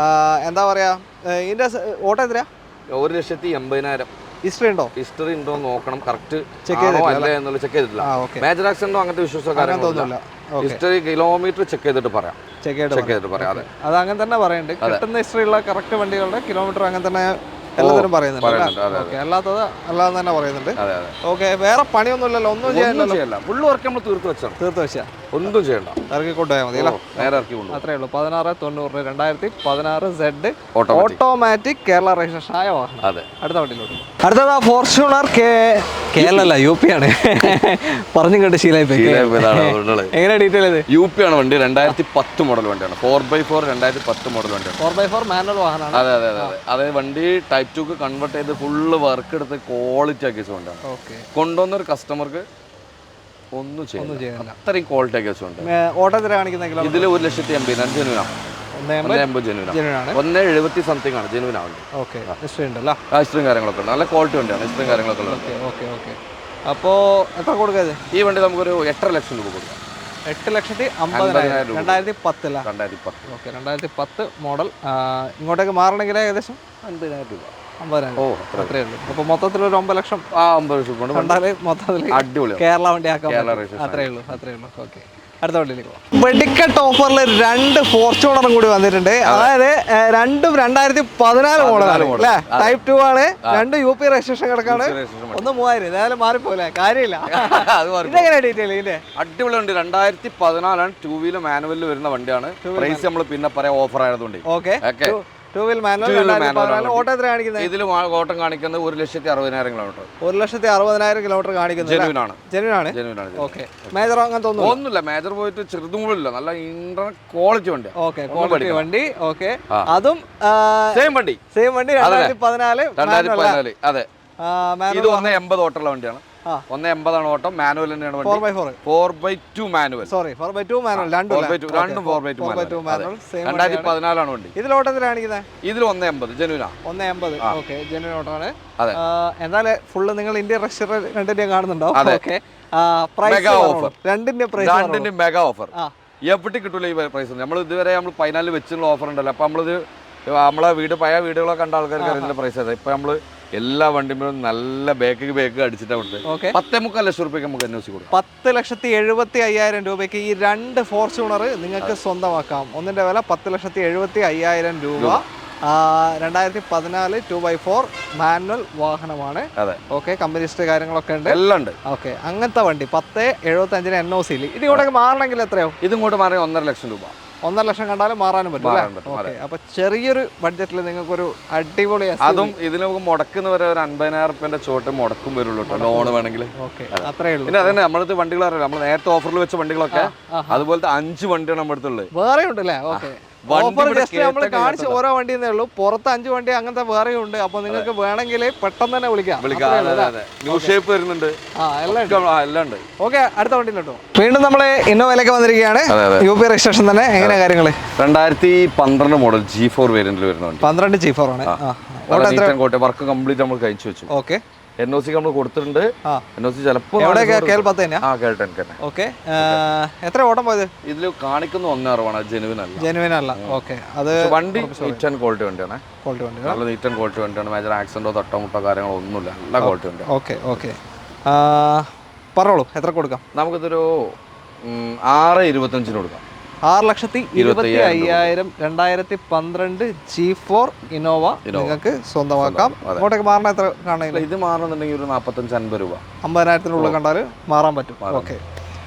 എന്താ പറയാ, ഇതിന്റെ ഓട്ടം എത്രയാ? 1,80,000. ഹിസ്റ്ററി ഉണ്ടോ നോക്കണം. കറക്റ്റ് ചെക്ക് ചെയ്തിട്ടില്ല. മേജർ ആക്സിഡന്റോ അങ്ങനത്തെ വിശ്വാസമോ ഹിസ്റ്ററി കിലോമീറ്റർ ചെക്ക് ചെയ്തിട്ട് പറയാം. അത് അങ്ങനെ തന്നെ പറയുന്നുണ്ട്. കിട്ടുന്ന ഹിസ്റ്ററി ഉള്ള കറക്റ്റ് വണ്ടികളുടെ കിലോമീറ്റർ അങ്ങനെ തന്നെ എല്ലാത്തിനും പറയുന്നുണ്ട്. അല്ലാതെ തന്നെ പറയുന്നുണ്ട്. ഓക്കെ, വേറെ പണിയൊന്നുമില്ലല്ലോ, ഒന്നും ചെയ്യാനില്ല. ഫുള്ള് വർക്ക് നമ്മൾ തീർത്ത് വെച്ചാൽ ഒന്നും ചെയ്യണ്ട, ഇറക്കി കൊണ്ടുപോയാൽ മതി. അത്രേ ഉള്ളൂ. 16,90,000 2016 Z ഓട്ടോമാറ്റിക് കേരള രജിസ്ട്രേഷൻ ആയ വാഹനം. അടുത്ത വണ്ടിയിലോട്ട്. അടുത്തത് ഫോർച്യൂണർ കേരള UP ആണ്. പറഞ്ഞു കേട്ട് ശീലായി. എങ്ങനെ ഡീറ്റെയിൽ ചെയ്ത്? UP ആണ് വണ്ടി. 2010 മോഡൽ വണ്ടിയാണ്. 4x4 2010 മോഡൽ വണ്ടിയാണ്. 4x4 മാനുവൽ വാഹനമാണ്. അതെ വണ്ടി ടൈപ്പ് 2 കൺവേർട്ട് ചെയ്ത് ഫുള്ള് വർക്ക് എടുത്ത് ക്വാളിറ്റി ആക്കി വെച്ചുകൊണ്ടാണ് കൊണ്ടുവന്നൊരു കസ്റ്റമർക്ക് ഒന്നും ചെയ്യാനില്ല. അത്രയും ക്വാളിറ്റി ആക്കി വെച്ചുകൊണ്ട്. ഓട്ടത്തിൽ കാണിക്കുന്ന ഇതിൽ 1,80,000 ജനുവിനാണ്. 1,70 സംതിങ് ആണ് ജനുവിനാണ്. ഹിസ്റ്ററിയും കാര്യങ്ങളൊക്കെ ഉണ്ട്. നല്ല ക്വാളിറ്റി വണ്ടിയാണ്. ഹിസ്റ്ററിയും കാര്യങ്ങളൊക്കെ ഉള്ളത്. അപ്പോൾ എത്ര കൊടുക്കാതെ? ഈ വണ്ടി നമുക്കൊരു 8.5 ലക്ഷം രൂപ കൊടുക്കാം. 8,50,000 2010. Okay, 2010 model. ഇങ്ങോട്ടേക്ക് മാറണമെങ്കിൽ ഏകദേശം 50,000 രൂപ. 50,000 അത്രേ ഉള്ളൂ. അപ്പൊ മൊത്തത്തിൽ ഒരു 9 ലക്ഷം 9 ലക്ഷം കൊണ്ട് കണ്ടാല് മൊത്തത്തിൽ അടിപൊളിയാണ്. കേരള വണ്ടി ആക്കാൻ അത്രേ ഉള്ളൂ. ഓക്കെ, അടുത്ത വണ്ടിയിലേക്ക് പോകാം. വെടിക്കെട്ട് ഓഫറിൽ 2 ഫോർച്യൂണറും കൂടി വന്നിട്ടുണ്ട്. അതായത് രണ്ടും 2014 മോഡലാണ് അല്ലേ? ടൈപ്പ് 2 ആണ്. 2 UP രജിസ്ട്രേഷൻ കിടക്കാണ്. 3000 ഏതായാലും മാറിപ്പോലെ കാര്യമില്ല. ഇതെങ്ങനെയാ ഡീറ്റെയിൽ ഇതിന്റെ? അടിപൊളി വണ്ടി 2014 2 വീലർ മാനുവലിൽ വരുന്ന വണ്ടിയാണ്. പ്രൈസ് നമ്മൾ പിന്നെ പറയാം ഓഫർ ആയതുകൊണ്ട്. Okay, 2 wheel manual 2014. ഓട്ടം എത്ര കാണിക്കുന്നത്? ഇതിൽ ഓട്ടം കാണിക്കുന്നത് 1,60,000 കിലോമീറ്റർ. 1,60,000 കിലോമീറ്റർ കാണിക്കുന്നത് ജെന്യൂൻ ആണ്. ഓക്കെ, മേജർ അങ്ങനത്തെ ഒന്നുമില്ല. മേജർ പോയിട്ട് ചെറുതും കൂടെ ഇല്ല. നല്ല ഇന്റർനെറ്റ് ക്വാളിറ്റി വണ്ടി. ഓക്കെ, ക്വാളിറ്റി വണ്ടി. ഓക്കെ, അതും സെയിം വണ്ടി 2014. അതെ, ഇത് 180 ഓട്ടമുള്ള വണ്ടിയാണ്. 180 ഓട്ടം. മാനുവൽ തന്നെയാണ് വണ്ടി. 4x2 manual. Sorry, 4x2 manual. രണ്ടും 4x2 മാനുവൽ. 2014 വണ്ടി. ഇതിൽ ഓട്ടം കാണിക്കുന്നത്? ഇതിൽ 180 ജെനുവിനാ. 180. Okay, genuine ഓട്ടമാണ്. എന്നാലും ഫുള്ള് നിങ്ങൾ ഇന്ത്യൻ റെസ്റ്റോറന്റ് രണ്ടിന്റെ കാണുന്നുണ്ടോ? Okay, mega offer. രണ്ടിന്റെ മെഗാ ഓഫർ എവിടെ കിട്ടൂല ഈ പ്രൈസ്. നമ്മൾ ഇതുവരെ നമ്മൾ 14 വെച്ചുള്ള ഓഫർ ഉണ്ടല്ലോ. അപ്പൊ നമ്മളിത് നമ്മളെ പഴയ വീടുകളൊക്കെ കണ്ട ആൾക്കാർക്ക് ഇതിന്റെ പ്രൈസ് അതെ. ഇപ്പൊ നമ്മള് എല്ലാ വണ്ടികളും നല്ല ബേക്ക് അടിച്ചിട്ടാണ് കൊടുത്തത്. 10.25 ലക്ഷം രൂപയ്ക്ക് നമുക്ക് NOC കൊടുക്കും. 10,75,000 രൂപയ്ക്ക് ഈ 2 ഫോർച്യൂണർ നിങ്ങൾക്ക് സ്വന്തമാക്കാം. ഒന്നിന്റെ വില 10,75,000 രൂപ. 2014 2x4 മാനുവൽ വാഹനമാണ്. ഓക്കെ, കമ്പനി ഹിസ്റ്ററി കാര്യങ്ങളൊക്കെ ഉണ്ട്, എല്ലാം ഉണ്ട്. ഓക്കെ, അങ്ങനത്തെ വണ്ടി 10,75 NOC. ഇത് ഇങ്ങോട്ടേക്ക് മാറണമെങ്കിൽ എത്രയോ? ഇതിങ്ങോട്ട് മാറി 1.5 ലക്ഷം രൂപ. 1.5 ലക്ഷം കണ്ടാലും മാറാനും പറ്റും. അപ്പൊ ചെറിയൊരു ബഡ്ജറ്റിൽ നിങ്ങൾക്ക് ഒരു അടിപൊളി, അതും ഇതിന് മുടക്കുന്ന വരെ ഒരു 50,000 റുപ്യന്റെ ചോട്ട് മുടക്കും വരുള്ളൂ ലോൺ വേണമെങ്കിൽ. അത്രേ ഉള്ളൂ. പിന്നെ അതന്നെ നമ്മളത് വണ്ടികൾ അറിയാം. നമ്മൾ നേരത്തെ ഓഫറിൽ വെച്ച വണ്ടികളൊക്കെ അതുപോലത്തെ 5 വണ്ടിയാണ് നമ്മുടെ അടുത്തുള്ളത്. വേറെ ഉണ്ടല്ലേ? ഓക്കെ, നമ്മൾ കാണിച്ച ഓരോ വണ്ടിന്നേ ഉള്ളൂ. പുറത്ത് 5 വണ്ടി അങ്ങനത്തെ വേറെ ഉണ്ട്. അപ്പൊ നിങ്ങൾക്ക് വേണമെങ്കിൽ പെട്ടെന്ന് തന്നെ വിളിക്കാം. ന്യൂ ഷേപ്പ് വരുന്നുണ്ട്, എല്ലാം ഉണ്ട്. ഓക്കെ, അടുത്ത വണ്ടിയിലോട്ടോ. വീണ്ടും നമ്മള് ഇന്നോവയിലേക്ക് വന്നിരിക്കുകയാണ്. UP രജിസ്ട്രേഷൻ തന്നെ. എങ്ങനെയാ കാര്യങ്ങള്? 2012 മോഡൽ G4 വേരിയന്റിൽ വരുന്നുണ്ട്. 12 G4 ആണ്. വർക്ക് കംപ്ലീറ്റ് നമ്മൾ കഴിച്ചു വെച്ചു. ഓക്കെ, NOC നമ്മൾ കൊടുത്തിട്ടുണ്ട്. NOC ചിലപ്പോൾ എത്ര ഓട്ടം പോയത്? ഇതിൽ കാണിക്കുന്ന 1.6 ജെനുവിൻ അല്ല. ഓക്കെ, അത് വണ്ടി നീറ്റ് ആൻഡ് ക്വാളിറ്റി വണ്ടിയാണ്. നല്ല നീറ്റ് ആൻഡ് ക്വാളിറ്റി വണ്ടിയാണ്. മേജർ ആക്സിഡന്റോ തട്ടമുട്ടോ കാര്യങ്ങളോ ഒന്നുമില്ല. നല്ല ക്വാളിറ്റി വണ്ടി. ഓക്കെ, ഓക്കെ, പറഞ്ഞോളൂ, എത്ര കൊടുക്കാം? നമുക്കിതൊരു 6.25 കൊടുക്കാം. 6,25,000 2012 G4 ഇന്നോവ നിങ്ങൾക്ക് സ്വന്തമാക്കാം. ഇങ്ങോട്ടേക്ക് മാറണ എത്ര കാണുന്നില്ല? ഇത് മാറണമെന്നുണ്ടെങ്കിൽ ഒരു 45-50 രൂപ 50,000 കണ്ടാൽ മാറാൻ പറ്റും. ഓക്കെ,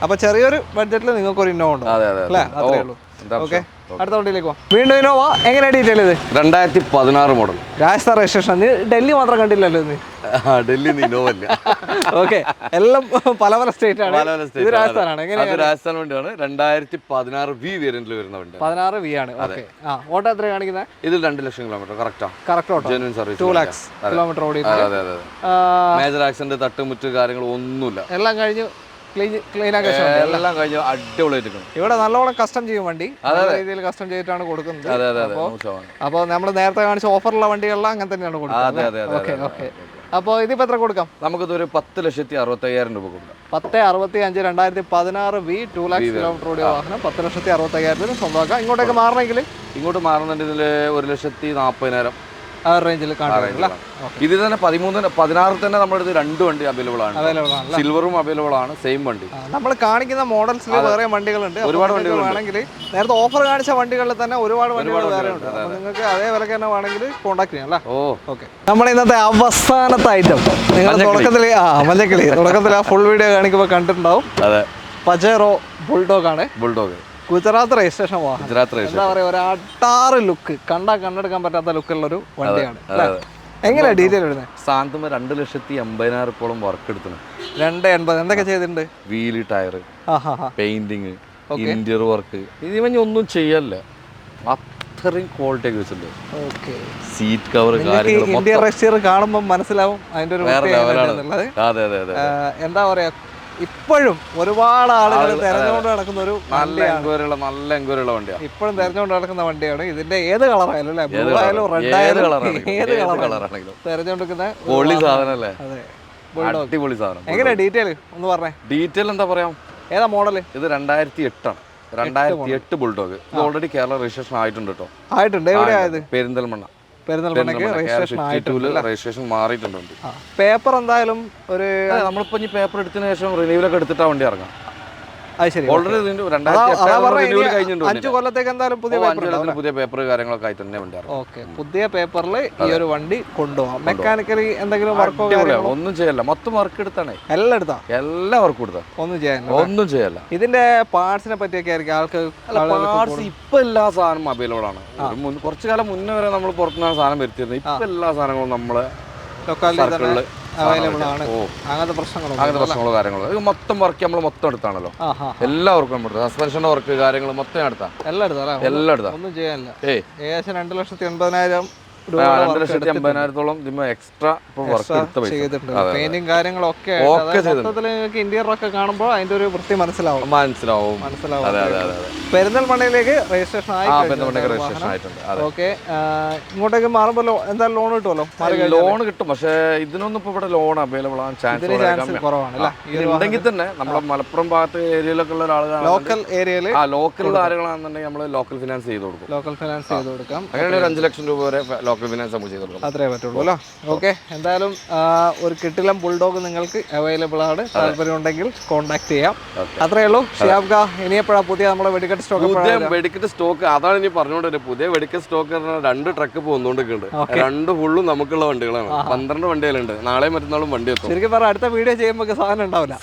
അപ്പൊ ചെറിയൊരു ബഡ്ജറ്റിൽ നിങ്ങൾക്ക് ഒരു ഇന്നോവ ഉണ്ട് അല്ലേ? അത്രേ ഉള്ളൂ. ഓക്കെ, അടുത്ത വണ്ടിയിലേക്ക് പോവാം. വീണ്ടും ഇന്നോവ. എങ്ങനെ ഡീറ്റെയിൽ ഇത്? 2016 മോഡൽ രാജസ്ഥാൻ രജിസ്ട്രേഷൻ. ഡൽഹി മാത്രം കണ്ടില്ലല്ലോ ഇന്ന്. ഡൽഹി ഇന്നോവ. ഓക്കെ, എല്ലാം പല പല സ്റ്റേറ്റ് ആണ്. ഇത് രാജസ്ഥാനാണ്. രാജസ്ഥാൻ വണ്ടിയാണ്. 2016 V വേരിയന്റിൽ വരുന്ന വണ്ടി. 16 V ആണ്. ഓക്കെ, ഓട്ടം എത്ര കാണിക്കുന്നത്? ഇതിൽ 2 ലക്ഷം കിലോമീറ്റർ കറക്റ്റ് ഓട്ടം. Genuine service. 2 lakhs കിലോമീറ്റർ ഓടി. മേജർ ആക്സിഡന്റ് തട്ടുമുറ്റ് കാര്യങ്ങൾ ഒന്നുമില്ല. എല്ലാം കഴിഞ്ഞു ക്ലീൻ ആക്കി എല്ലാം കഴിഞ്ഞു അടിപൊളിയായിട്ട്. ഇവിടെ നല്ലോണം കസ്റ്റം ചെയ്യും വണ്ടി. രീതിയിൽ കസ്റ്റം ചെയ്തിട്ടാണ് കൊടുക്കുന്നത്. അപ്പൊ നമ്മൾ നേരത്തെ കാണിച്ച ഓഫറുള്ള വണ്ടികളെല്ലാം അങ്ങനെ തന്നെയാണ് കൊടുക്കുന്നത്. Okay, okay. അപ്പോൾ ഇതിപ്പോ എത്ര കൊടുക്കാം? നമുക്കിതൊരു 10,65,000 രൂപ കൊടുക്കാം. 10,65 2016 V 2 lakhs കിലോമീറ്റർ ഓടിയ വാഹനം 10,65,000 സ്വന്തമാക്കാം. ഇങ്ങോട്ടേക്ക് മാറണമെങ്കിൽ ഇങ്ങോട്ട് മാറുന്നുണ്ടെങ്കിൽ 1,40,000 ആ റേഞ്ചിൽ കാണുന്നില്ല. ഇതിൽ തന്നെ 16 തന്നെ നമ്മുടെ അടുത്ത് 2 വണ്ടി അവൈലബിൾ ആണ്. സിൽവറും അവൈലബിൾ ആണ്. സെയിം വണ്ടി നമ്മൾ കാണിക്കുന്ന മോഡൽസിൽ വേറെ വണ്ടികളുണ്ട്. ഒരുപാട് വണ്ടികൾ വേണമെങ്കിൽ നേരത്തെ ഓഫർ കാണിച്ച വണ്ടികളിൽ തന്നെ ഒരുപാട് വണ്ടികൾ വേറെ ഉണ്ട്. നിങ്ങൾക്ക് അതേ വിലക്ക് തന്നെ വേണമെങ്കിൽ കോൺടാക്ട് ചെയ്യാം അല്ലേ? ഓക്കെ, നമ്മുടെ ഇന്നത്തെ അവസാനത്തെ ഐറ്റം നിങ്ങൾ തുടക്കത്തിൽ മഞ്ഞക്കിളി തുടക്കത്തിൽ ആ ഫുൾ വീഡിയോ കാണിക്കുമ്പോൾ കണ്ടിട്ടുണ്ടാവും. പജേറോ ബുൾഡോഗ് ആണ്. ബുൾഡോഗ് ഗുജറാത്ത് രജിസ്ട്രേഷൻ വാഹനം. എന്താ പറയാ, ഒരു അട്ടാറ് ലുക്ക് കണ്ടെടുക്കാൻ പറ്റാത്ത ലുക്കുള്ള ഒരു വണ്ടിയാണ്. എങ്ങനെയാ ഡീറ്റെയിൽ വരുന്നത്? സാന്ത്വം 2,80,000 വർക്ക് എടുത്തു. 2.80 എന്തൊക്കെ ചെയ്തിട്ടുണ്ട്? Wheel, tyre, painting, interior work, ഇതിവൻ ഒന്നും ചെയ്യല്ല. അത്രയും ക്വാളിറ്റി ഒക്കെ വെച്ചിട്ടുണ്ട്. സീറ്റ് കവർ ഇന്ത്യൻ റെസ്റ്റർ കാണുമ്പോൾ മനസ്സിലാവും അതിന്റെ ഒരു എന്താ പറയാ, ഇപ്പോഴും ഒരുപാട് ആളുകൾ തെരഞ്ഞുകൊണ്ട് നടക്കുന്ന ഒരു നല്ല എൻക്വയറിയുള്ള വണ്ടിയാണ്. ഇപ്പോഴും തെരഞ്ഞുകൊണ്ട് നടക്കുന്ന വണ്ടിയാണ്. ഇതിന്റെ ഏത് കളറായാലും അല്ലെ, ബ്ലൂ ആയാലും റെഡ് ആയാലും ഏത് കളറാണെങ്കിലും തെരഞ്ഞെടുക്കുന്ന അടിപൊളി സാധനം. എങ്ങനെയാ ഡീറ്റെയിൽ ഒന്ന് പറഞ്ഞേ? ഡീറ്റെയിൽ എന്താ പറയാ, ഏതാ മോഡല്? ഇത് 2008 ആണ്. 2008 ബുൾഡോഗ്. ഇത് ഓൾറെഡി കേരള രജിസ്ട്രേഷൻ ആയിട്ടുണ്ട് കേട്ടോ. ആയിട്ടുണ്ട്. എവിടെയായത്? പെരിന്തൽമണ്ണ. പെരിന്തൽമണ്ണയ്ക്ക് രജിസ്ട്രേഷൻ ആയിട്ടുണ്ട്. രജിസ്ട്രേഷൻ മാറിയിട്ടുണ്ട്. പേപ്പർ എന്തായാലും ഒരു നമ്മളിപ്പോ ഈ പേപ്പർ എടുത്തതിന് ശേഷം റിന്യൂവലൊക്കെ എടുത്തിട്ടാ വണ്ടി ഇറങ്ങാം. അത് ശരി. ഓൾറെഡി 5 കൊല്ലത്തേക്ക് എന്തായാലും പുതിയ പേപ്പർ കാര്യങ്ങളൊക്കെ ആയി തന്നെ വണ്ടി ഇറങ്ങും. ഓക്കെ, പുതിയ പേപ്പറിൽ ഈ ഒരു വണ്ടി കൊണ്ടുപോകാം. മെക്കാനിക്കലി എന്തെങ്കിലും വർക്കോ ഒന്നും ചെയ്യല്ല, മൊത്തം വർക്ക് എടുത്താണ്. എല്ലാം എടുത്താ, എല്ലാ വർക്കും എടുത്താ, ഒന്നും ചെയ്യല്ല. ഇതിന്റെ പാർട്സിനെ പറ്റിയൊക്കെ ആയിരിക്കും ആൾക്ക്. പാർട്സ് ഇപ്പൊ എല്ലാ സാധനവും അവൈലബിൾ ആണ്. കുറച്ചു കാലം മുന്നേ വരെ നമ്മൾ പുറത്തുനിന്നാണ് സാധനം വരുത്തിയിരുന്നത്. ഇപ്പൊ എല്ലാ സാധനങ്ങളും നമ്മള് ലോക്കാലിറ്റി അവൈലബിൾ ആണ്. അങ്ങനത്തെ പ്രശ്നങ്ങളോ കാര്യങ്ങളോ മൊത്തം വർക്ക് നമ്മൾ മൊത്തം എടുത്താണല്ലോ. എല്ലാവർക്കും നമ്മൾ സസ്പെൻഷന്റെ വർക്ക് കാര്യങ്ങൾ മൊത്തം എടുത്താ, എല്ലാം എടുത്താ. ഒന്നും ചെയ്യാനില്ല. ഏകദേശം 2,80,000 2,80,000 എക്സ്ട്രാ പെയിന്റിങ് കാര്യങ്ങളൊക്കെ ഇന്റീരിയർ ഒക്കെ കാണുമ്പോൾ അതിന്റെ ഒരു വൃത്തി മനസ്സിലാവും. പെരിന്തൽമണ്ണയിലേക്ക് രജിസ്ട്രേഷൻ ആയിട്ടുണ്ട്. ഓക്കെ, ഇങ്ങോട്ടേക്ക് മാറുമ്പോൾ എന്തായാലും ലോൺ കിട്ടുമല്ലോ? ലോൺ കിട്ടും, പക്ഷേ ഇതിനൊന്നും ഇപ്പൊ ഇവിടെ ലോൺ അവൈലബിൾ ആണ് ചാൻസ് കുറവാണ്. ഉണ്ടെങ്കിൽ തന്നെ നമ്മുടെ മലപ്പുറം ഭാഗത്ത് ഏരിയയിലൊക്കെ ഉള്ള ആളുകളാണ്, ലോക്കൽ ആളുകളാണെന്നുണ്ടെങ്കിൽ നമ്മൾ ലോക്കൽ ഫിനാൻസ് ചെയ്ത് കൊടുക്കും. അങ്ങനെ ഒരു 5 ലക്ഷം രൂപ വരെ ലോക്കൽ ഫിനാൻസ് നമുക്ക് ചെയ്ത് കൊടുക്കും. അത്രേ പറ്റുള്ളൂ അല്ലോ. ഓക്കെ, എന്തായാലും ഒരു കിട്ടിലം ബുൾഡോഗ് നിങ്ങൾക്ക് അവൈലബിൾ ആണ്. താല്പര്യം ഉണ്ടെങ്കിൽ കോൺടാക്ട് ചെയ്യാം. അത്രേ ഉള്ളൂ. ഷിയാബ് ഖാ, ഇനി എപ്പോഴാണ് പുതിയ നമ്മുടെ വെടിക്കെട്ട് സ്റ്റോക്ക്? അതാണ് ഇനി പറഞ്ഞുകൊണ്ടിരുന്നത്. പുതിയ വെടിക്കെട്ട് സ്റ്റോക്ക് 2 ട്രക്ക് പോകുന്നോണ്ടിരിക്കുന്നുണ്ട്. 2 ഫുള്ളും നമുക്കുള്ള വണ്ടികളാണ്. 12 വണ്ടികളുണ്ട്. നാളെ മറ്റന്നാളും വണ്ടി എത്തും. ശരിക്കും പറഞ്ഞാൽ അടുത്ത വീഡിയോ ചെയ്യുമ്പോൾ സാധനം ഉണ്ടാവില്ല.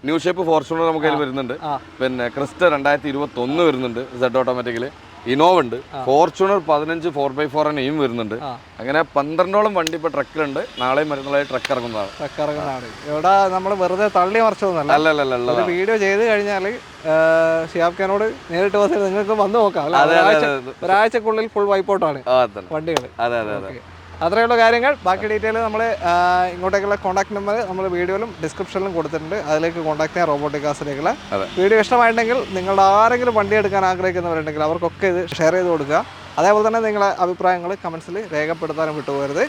ന്യൂ ഷേപ്പ് ഫോർച്യൂണർ നമുക്ക് അതിൽ വരുന്നുണ്ട്. പിന്നെ ക്രിസ്റ്റ 2021 വരുന്നുണ്ട് സെഡ് ഓട്ടോമാറ്റിക്കല്. ഇനോവ ഉണ്ട്. ഫോർച്യൂണർ 15 4x4 നെയും വരുന്നുണ്ട്. അങ്ങനെ 12ഓളം വണ്ടി ഇപ്പൊ ട്രക്കിലുണ്ട്. നാളെ മറ്റന്നാളായി ട്രക്ക് ഇറങ്ങുന്നതാണ്. ഇവിടെ നമ്മൾ വെറുതെ തള്ളി മറിച്ചൊന്നുമല്ല. വീഡിയോ ചെയ്ത് കഴിഞ്ഞാൽ ഷിയാബ് ഖാനോട് നേരിട്ട് വന്നിട്ട് നിങ്ങൾക്ക് വന്ന് നോക്കാം. ഒരാഴ്ചക്കുള്ളിൽ ഫുൾ വൈപ്പൗട്ടാണ് വണ്ടികൾ. അത്രയുള്ള കാര്യങ്ങൾ. ബാക്കി ഡീറ്റെയിൽ നമ്മൾ ഇങ്ങോട്ടേക്കുള്ള കോൺടാക്ട് നമ്പർ നമ്മൾ വീഡിയോയിലും ഡിസ്ക്രിപ്ഷനിലും കൊടുത്തിട്ടുണ്ട്. അതിലേക്ക് കോൺടാക്ട് ചെയ്യാം റോബോട്ടിക്കാസിലേക്കുള്ള. വീഡിയോ ഇഷ്ടമായിട്ടുണ്ടെങ്കിൽ നിങ്ങളുടെ ആരെങ്കിലും വണ്ടി എടുക്കാൻ ആഗ്രഹിക്കുന്നവരുണ്ടെങ്കിൽ അവർക്കൊക്കെ ഇത് ഷെയർ ചെയ്ത് കൊടുക്കുക. അതേപോലെ തന്നെ നിങ്ങളുടെ അഭിപ്രായങ്ങൾ കമൻസിൽ രേഖപ്പെടുത്താനും വിട്ടുപോകരുത്.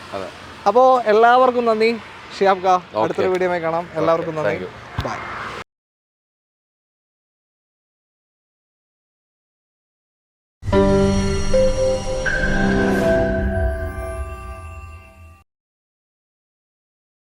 അപ്പോൾ എല്ലാവർക്കും നന്ദി. ഷിയാബ് ഖാ, അടുത്തൊരു വീഡിയോയിൽ കാണാം. എല്ലാവർക്കും നന്ദി. ബൈ.